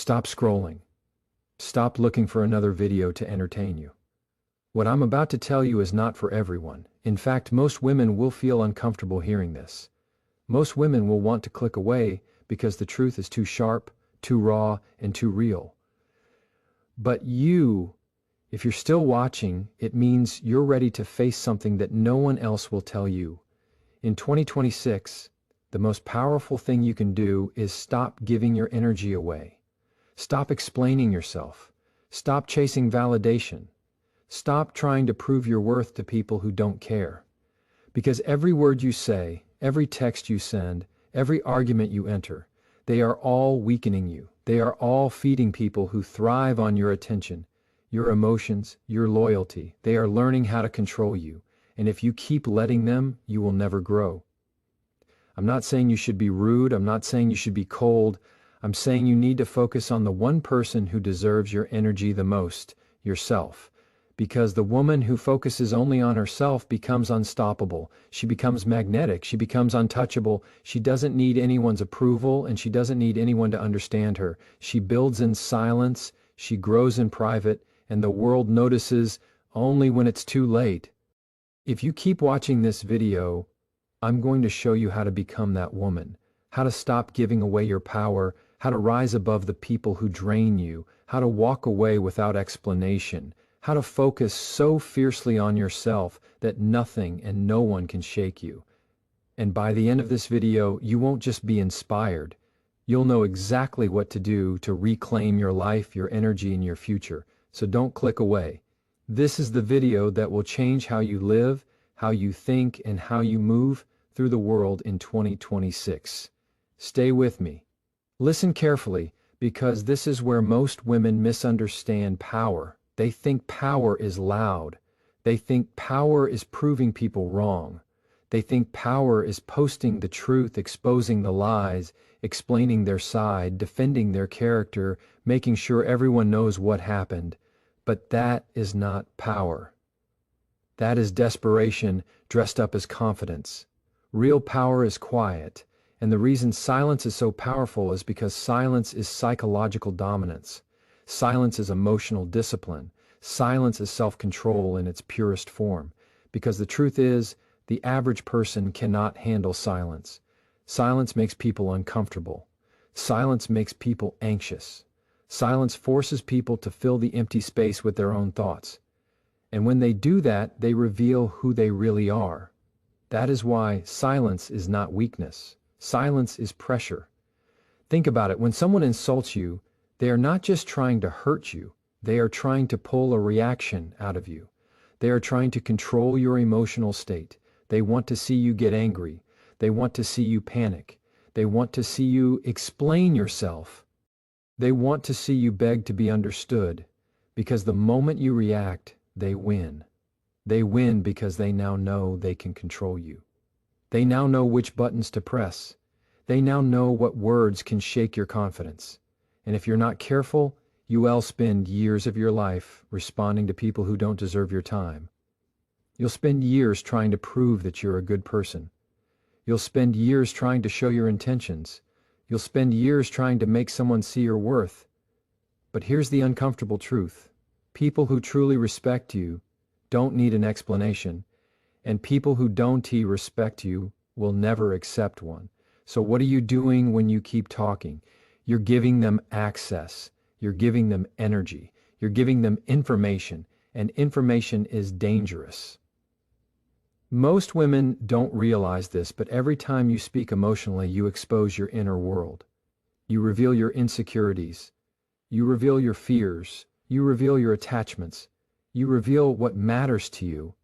Stop scrolling. Stop looking for another video to entertain you. What I'm about to tell you is not for everyone. In fact, most women will feel uncomfortable hearing this. Most women will want to click away because the truth is too sharp, too raw, and too real. But if you're still watching, it means you're ready to face something that no one else will tell you. In 2026, the most powerful thing you can do is stop giving your energy away. Stop explaining yourself. Stop chasing validation. Stop trying to prove your worth to people who don't care. Because every word you say, every text you send, every argument you enter, they are all weakening you. They are all feeding people who thrive on your attention, your emotions, your loyalty. They are learning how to control you. And if you keep letting them, you will never grow. I'm not saying you should be rude. I'm not saying you should be cold. I'm saying you need to focus on the one person who deserves your energy the most, yourself. Because the woman who focuses only on herself becomes unstoppable. She becomes magnetic. She becomes untouchable. She doesn't need anyone's approval, and she doesn't need anyone to understand her. She builds in silence. She grows in private, and the world notices only when it's too late. If you keep watching this video, I'm going to show you how to become that woman, how to stop giving away your power, how to rise above the people who drain you, how to walk away without explanation, how to focus so fiercely on yourself that nothing and no one can shake you. And by the end of this video, you won't just be inspired. You'll know exactly what to do to reclaim your life, your energy, and your future. So don't click away. This is the video that will change how you live, how you think, and how you move through the world in 2026. Stay with me. Listen carefully, because this is where most women misunderstand power. They think power is loud. They think power is proving people wrong. They think power is posting the truth, exposing the lies, explaining their side, defending their character, making sure everyone knows what happened. But that is not power. That is desperation dressed up as confidence. Real power is quiet, and the reason silence is so powerful is because silence is psychological dominance. Silence is emotional discipline. Silence is self-control in its purest form. Because the truth is, the average person cannot handle silence. Silence makes people uncomfortable. Silence makes people anxious. Silence forces people to fill the empty space with their own thoughts. And when they do that, they reveal who they really are. That is why silence is not weakness. Silence is pressure. Think about it. When someone insults you, they are not just trying to hurt you. They are trying to pull a reaction out of you. They are trying to control your emotional state. They want to see you get angry. They want to see you panic. They want to see you explain yourself. They want to see you beg to be understood. Because the moment you react, they win. They win because they now know they can control you. They now know which buttons to press. They now know what words can shake your confidence. And if you're not careful, you will spend years of your life responding to people who don't deserve your time. You'll spend years trying to prove that you're a good person. You'll spend years trying to show your intentions. You'll spend years trying to make someone see your worth. But here's the uncomfortable truth. People who truly respect you don't need an explanation, and people who don't respect you will never accept one. So what are you doing when you keep talking? You're giving them access. You're giving them energy. You're giving them information, and information is dangerous. Most women don't realize this, but every time you speak emotionally, you expose your inner world. You reveal your insecurities. You reveal your fears. You reveal your attachments. You reveal what matters to you.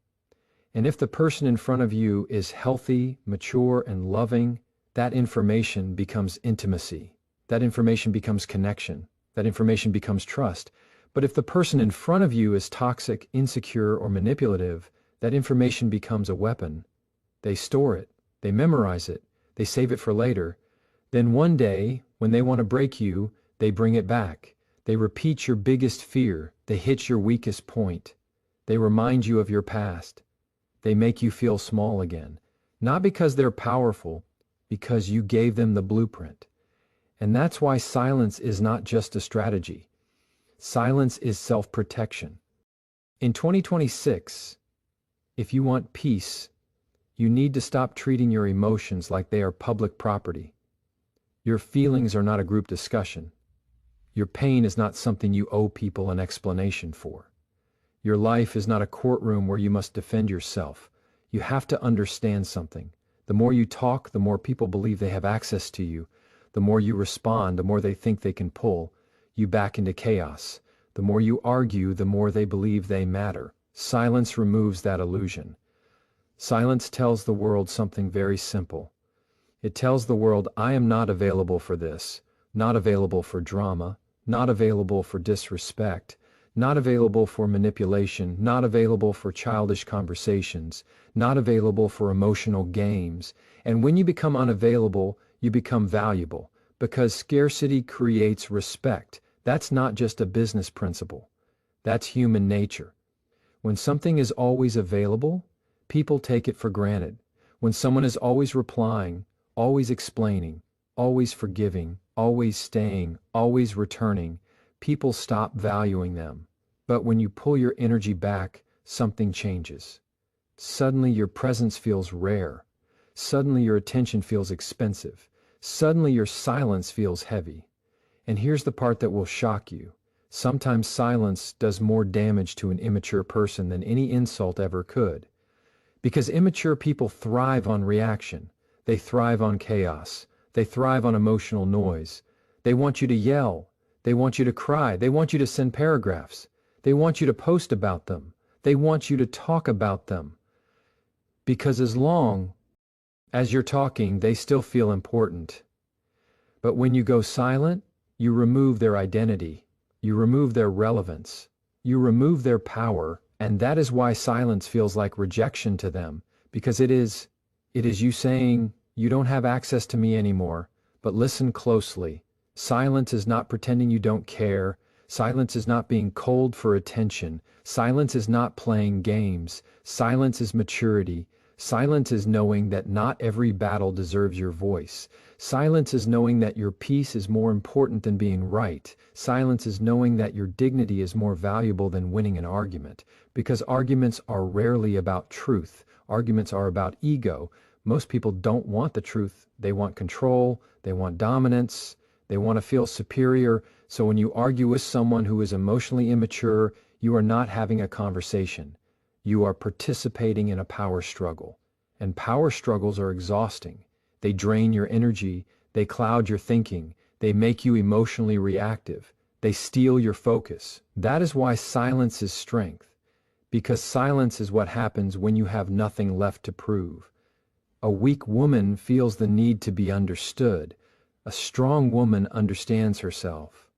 And if the person in front of you is healthy, mature, and loving, that information becomes intimacy. That information becomes connection. That information becomes trust. But if the person in front of you is toxic, insecure, or manipulative, that information becomes a weapon. They store it. They memorize it. They save it for later. Then one day, when they want to break you, they bring it back. They repeat your biggest fear. They hit your weakest point. They remind you of your past. They make you feel small again. Not because they're powerful, because you gave them the blueprint. And that's why silence is not just a strategy. Silence is self-protection. In 2026, if you want peace, you need to stop treating your emotions like they are public property. Your feelings are not a group discussion. Your pain is not something you owe people an explanation for. Your life is not a courtroom where you must defend yourself. You have to understand something. The more you talk, the more people believe they have access to you. The more you respond, the more they think they can pull you back into chaos. The more you argue, the more they believe they matter. Silence removes that illusion. Silence tells the world something very simple. It tells the world, I am not available for this, not available for drama, not available for disrespect, not available for manipulation, not available for childish conversations, not available for emotional games. And when you become unavailable, you become valuable, because scarcity creates respect. That's not just a business principle. That's human nature. When something is always available, people take it for granted. When someone is always replying, always explaining, always forgiving, always staying, always returning, people stop valuing them. But when you pull your energy back, something changes. Suddenly your presence feels rare. Suddenly your attention feels expensive. Suddenly your silence feels heavy. And here's the part that will shock you. Sometimes silence does more damage to an immature person than any insult ever could. Because immature people thrive on reaction. They thrive on chaos. They thrive on emotional noise. They want you to yell. They want you to cry. They want you to send paragraphs. They want you to post about them. They want you to talk about them. Because as long as you're talking, they still feel important. But when you go silent, you remove their identity. You remove their relevance. You remove their power. And that is why silence feels like rejection to them. Because it is you saying, you don't have access to me anymore. But listen closely. Silence is not pretending you don't care. Silence is not being cold for attention. Silence is not playing games. Silence is maturity. Silence is knowing that not every battle deserves your voice. Silence is knowing that your peace is more important than being right. Silence is knowing that your dignity is more valuable than winning an argument. Because arguments are rarely about truth. Arguments are about ego. Most people don't want the truth. They want control. They want dominance. They want to feel superior. So when you argue with someone who is emotionally immature, you are not having a conversation. You are participating in a power struggle. And power struggles are exhausting. They drain your energy. They cloud your thinking. They make you emotionally reactive. They steal your focus. That is why silence is strength. Because silence is what happens when you have nothing left to prove. A weak woman feels the need to be understood. A strong woman understands herself.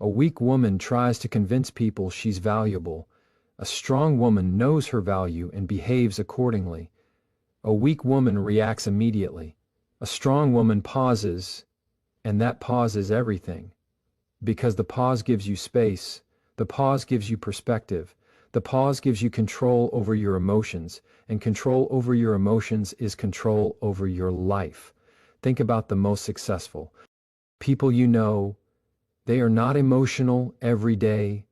A weak woman tries to convince people she's valuable. A strong woman knows her value and behaves accordingly. A weak woman reacts immediately. A strong woman pauses, and that pause is everything. Because the pause gives you space. The pause gives you perspective. The pause gives you control over your emotions, and control over your emotions is control over your life. Think about the most successful people you know. They are not emotional every day.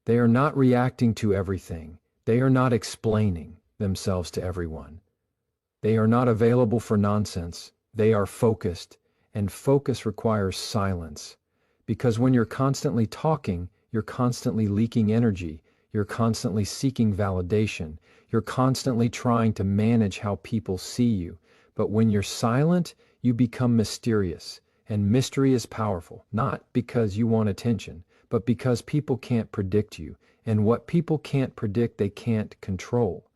They are not reacting to everything. They are not explaining themselves to everyone. They are not available for nonsense. They are focused, and focus requires silence. Because when you're constantly talking, you're constantly leaking energy. You're constantly seeking validation. You're constantly trying to manage how people see you. But when you're silent, you become mysterious. And mystery is powerful, not because you want attention, but because people can't predict you. And what people can't predict, they can't control.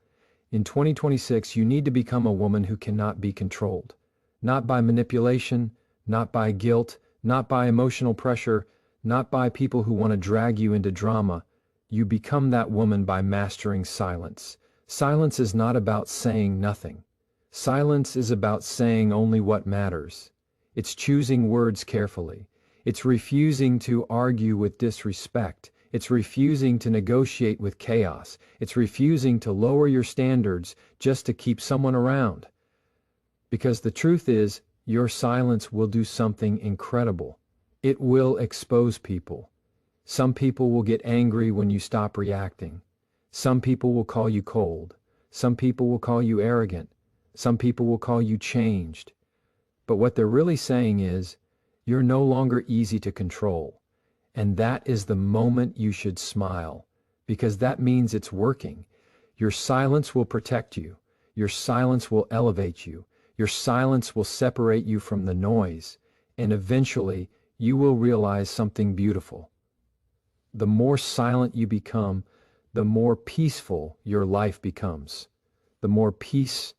In 2026, you need to become a woman who cannot be controlled. Not by manipulation, not by guilt, not by emotional pressure, not by people who want to drag you into drama. You become that woman by mastering silence. Silence is not about saying nothing. Silence is about saying only what matters. It's choosing words carefully. It's refusing to argue with disrespect. It's refusing to negotiate with chaos. It's refusing to lower your standards just to keep someone around. Because the truth is, your silence will do something incredible. It will expose people. Some people will get angry when you stop reacting. Some people will call you cold. Some people will call you arrogant. Some people will call you changed. But what they're really saying is, you're no longer easy to control. And that is the moment you should smile, because that means it's working. Your silence will protect you. Your silence will elevate you. Your silence will separate you from the noise. And eventually, you will realize something beautiful. The more silent you become, the more peaceful your life becomes. The more peaceful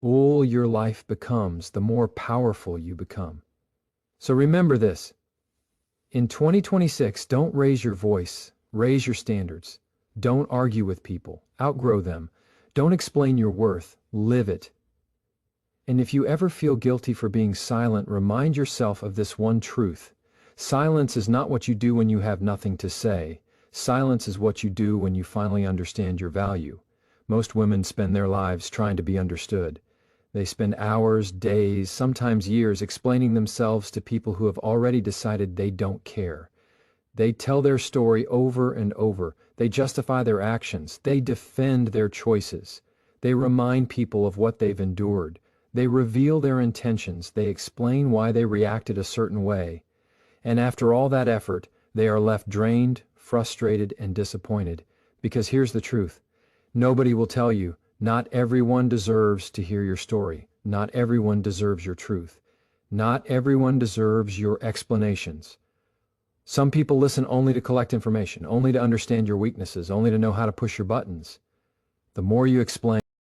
your life becomes, the more powerful you become. So remember this. In 2026, don't raise your voice, raise your standards. Don't argue with people, outgrow them. Don't explain your worth, live it. And if you ever feel guilty for being silent, remind yourself of this one truth. Silence is not what you do when you have nothing to say. Silence is what you do when you finally understand your value. Most women spend their lives trying to be understood. They spend hours, days, sometimes years explaining themselves to people who have already decided they don't care. They tell their story over and over. They justify their actions. They defend their choices. They remind people of what they've endured. They reveal their intentions. They explain why they reacted a certain way. And after all that effort, they are left drained, frustrated, and disappointed. Because here's the truth. Nobody will tell you. Not everyone deserves to hear your story. Not everyone deserves your truth. Not everyone deserves your explanations. Some people listen only to collect information, only to understand your weaknesses, only to know how to push your buttons. The more you explain,